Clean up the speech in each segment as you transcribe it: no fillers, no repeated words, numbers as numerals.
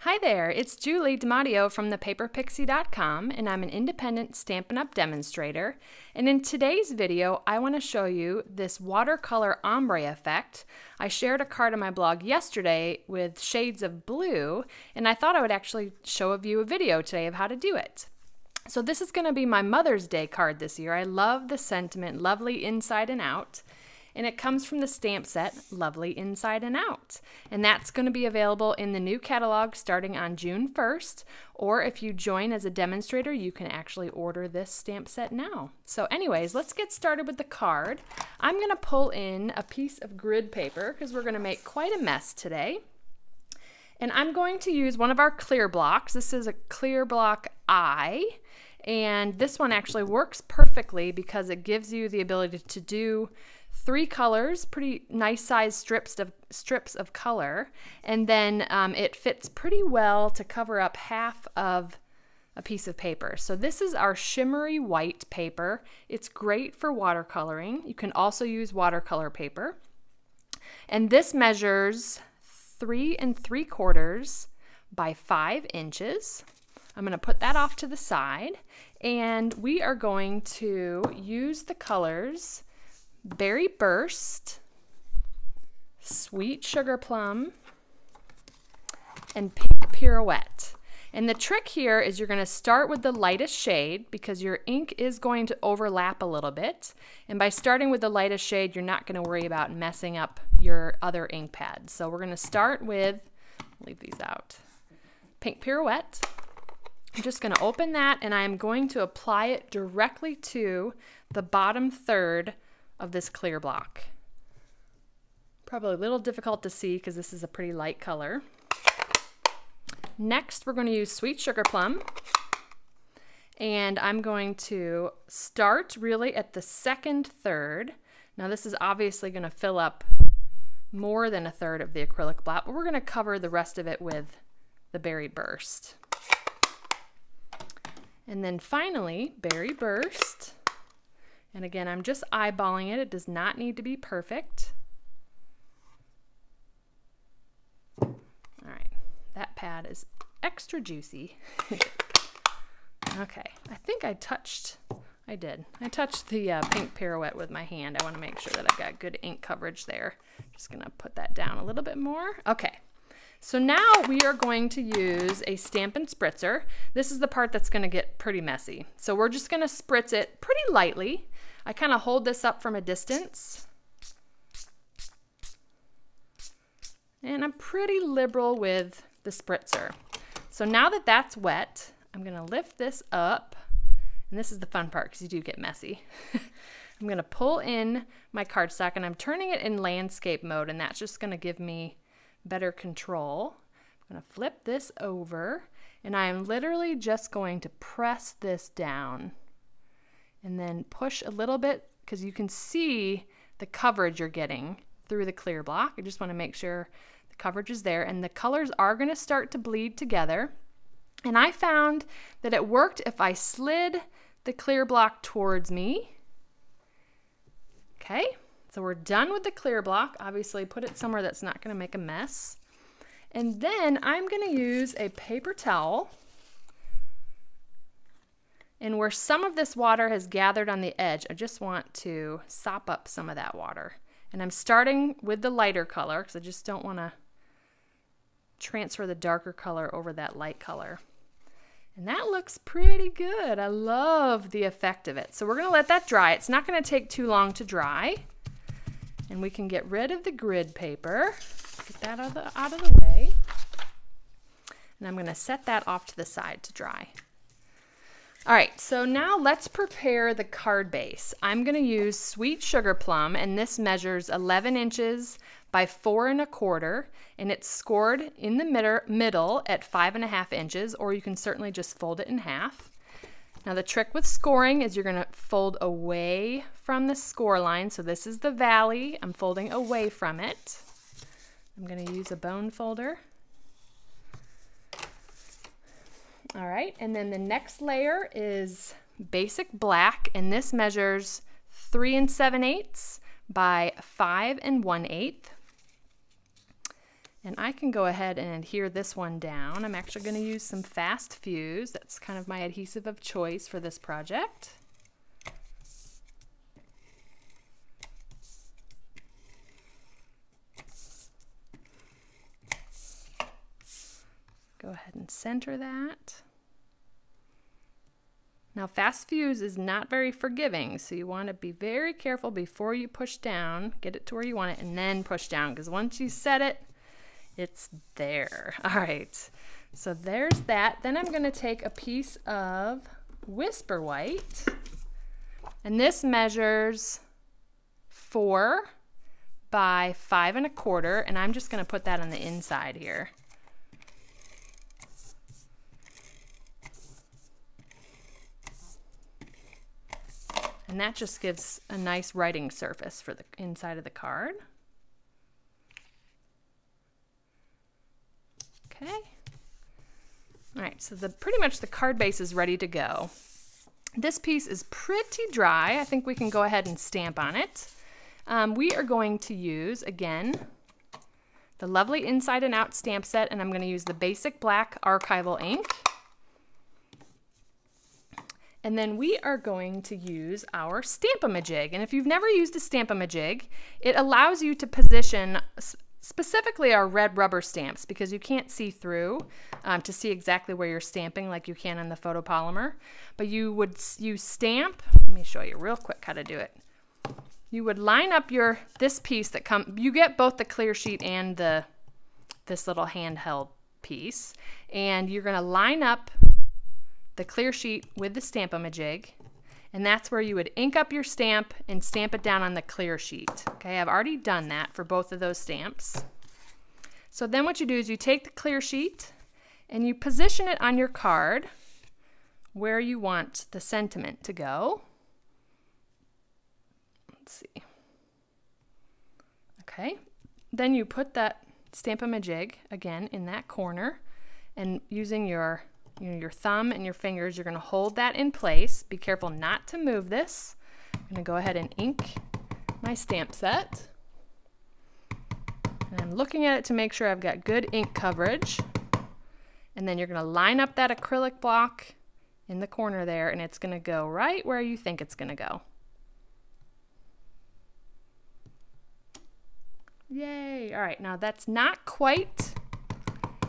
Hi there, it's Julie DiMatteo from thepaperpixie.com, and I'm an independent Stampin' Up! Demonstrator. And in today's video, I want to show you this watercolor ombre effect. I shared a card on my blog yesterday with shades of blue, and I thought I would actually show you a video today of how to do it. So this is going to be my Mother's Day card this year. I love the sentiment, lovely inside and out. And it comes from the stamp set, Lovely Inside and Out. And that's going to be available in the new catalog starting on June 1st. Or if you join as a demonstrator, you can actually order this stamp set now. So anyways, let's get started with the card. I'm going to pull in a piece of grid paper because we're going to make quite a mess today. And I'm going to use one of our clear blocks. This is a clear block I. And this one actually works perfectly because it gives you the ability to do 3 colors, pretty nice size strips of color, and then it fits pretty well to cover up half of a piece of paper. So this is our shimmery white paper. It's great for watercoloring. You can also use watercolor paper. And this measures 3 3/4 by 5 inches. I'm going to put that off to the side, and we are going to use the colors Berry Burst, Sweet Sugar Plum, and Pink Pirouette. And the trick here is you're going to start with the lightest shade because your ink is going to overlap a little bit. And by starting with the lightest shade, you're not going to worry about messing up your other ink pads. So we're going to start with, leave these out, Pink Pirouette. I'm just going to open that, and I'm going to apply it directly to the bottom third of this clear block. Probably a little difficult to see because this is a pretty light color. Next, we're going to use Sweet Sugar Plum, and I'm going to start really at the second third. Now this is obviously going to fill up more than a third of the acrylic block, but we're going to cover the rest of it with the Berry Burst. And then finally, Berry Burst. And again, I'm just eyeballing it. It does not need to be perfect. All right, that pad is extra juicy. Okay, I think I touched the Pink Pirouette with my hand. I want to make sure that I've got good ink coverage there. Just gonna put that down a little bit more. Okay. So now we are going to use a Stampin' Spritzer. This is the part that's going to get pretty messy. So we're just going to spritz it pretty lightly. I kind of hold this up from a distance. And I'm pretty liberal with the spritzer. So now that that's wet, I'm going to lift this up. And this is the fun part because you do get messy. I'm going to pull in my cardstock, and I'm turning it in landscape mode, and that's just going to give me better control. I'm going to flip this over, and I am literally just going to press this down and then push a little bit because you can see the coverage you're getting through the clear block. I just want to make sure the coverage is there, and the colors are going to start to bleed together. And I found that it worked if I slid the clear block towards me. Okay. So we're done with the clear block. Obviously, put it somewhere that's not going to make a mess. And then I'm going to use a paper towel. And where some of this water has gathered on the edge, I just want to sop up some of that water. And I'm starting with the lighter color because I just don't want to transfer the darker color over that light color. And that looks pretty good. I love the effect of it. So we're going to let that dry. It's not going to take too long to dry. And we can get rid of the grid paper. Get that out of the way. And I'm going to set that off to the side to dry. All right, so now let's prepare the card base. I'm going to use Sweet Sugar Plum, and this measures 11 inches by 4 1/4, and it's scored in the middle at 5 1/2 inches, or you can certainly just fold it in half. Now the trick with scoring is you're going to fold away from the score line. So this is the valley. I'm folding away from it. I'm going to use a bone folder. All right, and then the next layer is basic black, and this measures 3 7/8 by 5 1/8. And I can go ahead and adhere this one down. I'm actually going to use some Fast Fuse. That's kind of my adhesive of choice for this project. Go ahead and center that. Now, Fast Fuse is not very forgiving, so you want to be very careful before you push down, get it to where you want it, and then push down, because once you set it, it's there. All right, so there's that. Then I'm going to take a piece of Whisper White, and this measures 4 by 5 1/4, and I'm just going to put that on the inside here. And that just gives a nice writing surface for the inside of the card. Okay. All right, so pretty much the card base is ready to go. This piece is pretty dry. I think we can go ahead and stamp on it. We are going to use, again, the lovely Inside and Out stamp set, and I'm going to use the basic black archival ink. And then we are going to use our Stamp-A-Majig. And if you've never used a Stamp-A-Majig, it allows you to position specifically our red rubber stamps, because you can't see through to see exactly where you're stamping like you can on the photopolymer. But you would stamp, let me show you real quick how to do it. You would line up this piece that you get both the clear sheet and this little handheld piece, and you're going to line up the clear sheet with the Stamp-A-Majig, and that's where you would ink up your stamp and stamp it down on the clear sheet. Okay, I've already done that for both of those stamps. So then what you do is you take the clear sheet and you position it on your card where you want the sentiment to go. Let's see. Okay, then you put that Stamp-A-Majig again in that corner, and using your thumb and your fingers, you're going to hold that in place. Be careful not to move this. I'm going to go ahead and ink my stamp set. And I'm looking at it to make sure I've got good ink coverage. And then you're going to line up that acrylic block in the corner there, and it's going to go right where you think it's going to go. Yay! All right, now that's not quite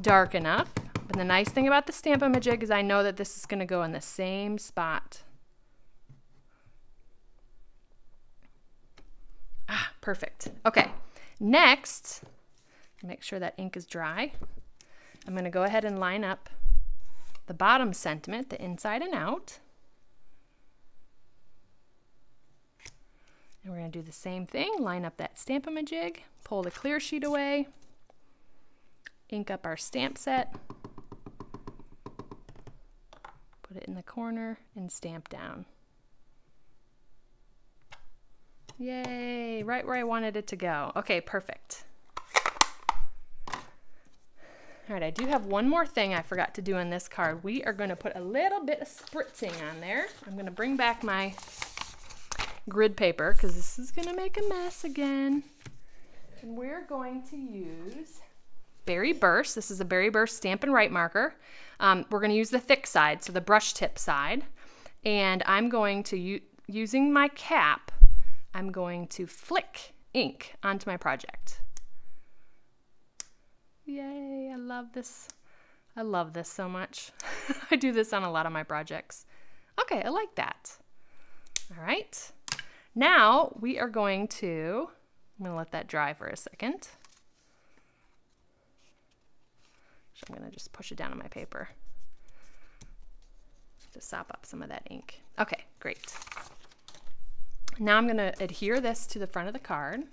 dark enough. But the nice thing about the Stamp-A-Majig is I know that this is going to go in the same spot. Ah, perfect. Okay, next, make sure that ink is dry. I'm going to go ahead and line up the bottom sentiment, the Inside and Out. And we're going to do the same thing, line up that Stamp-A-Majig, pull the clear sheet away, ink up our stamp set, put it in the corner, and stamp down. Yay, right where I wanted it to go. Okay, perfect. All right, I do have one more thing I forgot to do on this card. We are going to put a little bit of spritzing on there. I'm going to bring back my grid paper because this is going to make a mess again. And we're going to use Berry Burst. This is a Berry Burst Stampin' Write marker. We're going to use the thick side, so the brush tip side. And I'm going to, using my cap, I'm going to flick ink onto my project. Yay, I love this. I love this so much. I do this on a lot of my projects. Okay, I like that. All right. Now we are going to, I'm going to let that dry for a second. So I'm going to just push it down on my paper to sop up some of that ink. Okay, great. Now I'm going to adhere this to the front of the card.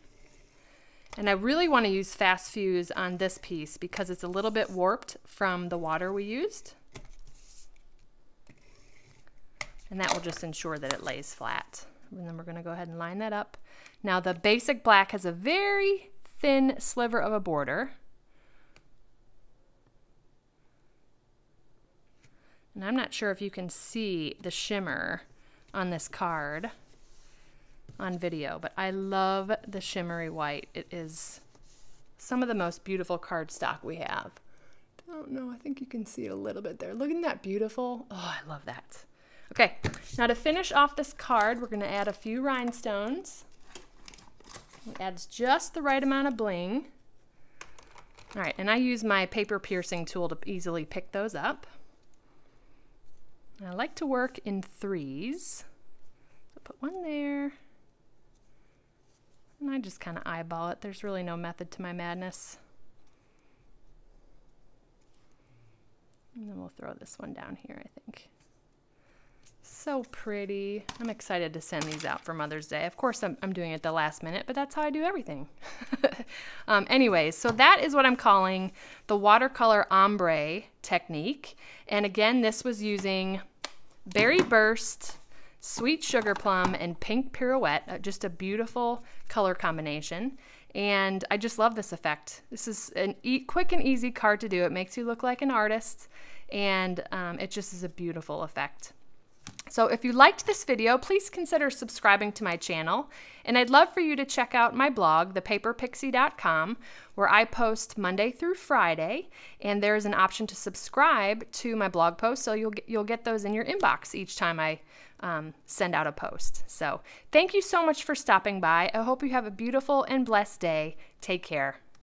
And I really want to use Fast Fuse on this piece because it's a little bit warped from the water we used. And that will just ensure that it lays flat. And then we're going to go ahead and line that up. Now the basic black has a very thin sliver of a border. And I'm not sure if you can see the shimmer on this card on video, but I love the shimmery white. It is some of the most beautiful cardstock we have. I don't know, I think you can see it a little bit there. Look, isn't that beautiful? Oh, I love that. Okay, now to finish off this card, we're gonna add a few rhinestones. It adds just the right amount of bling. All right, and I use my paper piercing tool to easily pick those up. I like to work in threes. So put one there. And I just kind of eyeball it. There's really no method to my madness. And then we'll throw this one down here, I think. So pretty. I'm excited to send these out for Mother's Day. Of course, I'm doing it the last minute, but that's how I do everything. Anyways, so that is what I'm calling the watercolor ombre technique. And again, this was using Berry Burst, Sweet Sugar Plum, and Pink Pirouette. Just a beautiful color combination. And I just love this effect. This is a quick and easy card to do. It makes you look like an artist, and it just is a beautiful effect. So if you liked this video, please consider subscribing to my channel. And I'd love for you to check out my blog, thepaperpixie.com, where I post Monday through Friday. And there's an option to subscribe to my blog posts, so you'll get those in your inbox each time I send out a post. So thank you so much for stopping by. I hope you have a beautiful and blessed day. Take care.